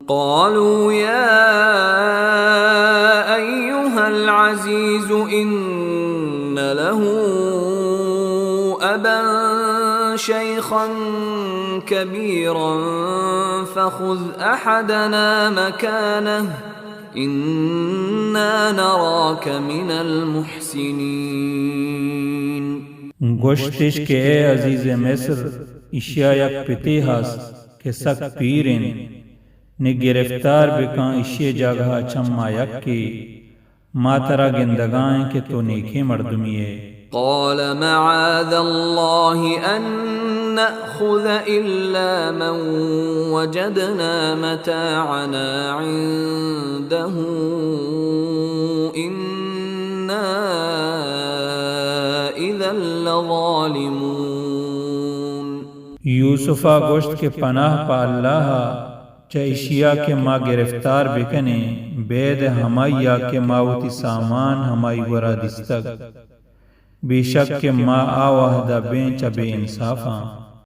قالوا يا أيها العزيز إن له أبا شيخا كبيرا فخذ أحدنا مكانه إنا نراك من المحسنين. گوشتش کہ اے عزیز مصر اشیا یک پتی ہاست کہ سک پیرن نے گرفتار بکاں اشیا جگہ چما یک کی ما ترا گندگائیں کہ تو نیکی مردمی ہے. قال معاذ الله أن نأخذ إلا من وجدنا متاعنا عنده إنا إذا لظالمون. یوسفا گوشت کے پناہ پا اللہ چا اشیا کے ما گرفتار بکنے بید ہمایا کے ماوتی سامان ہمائی ورا دستگ بے شک کہ ما آوہ دا بین چا بے انصافاں.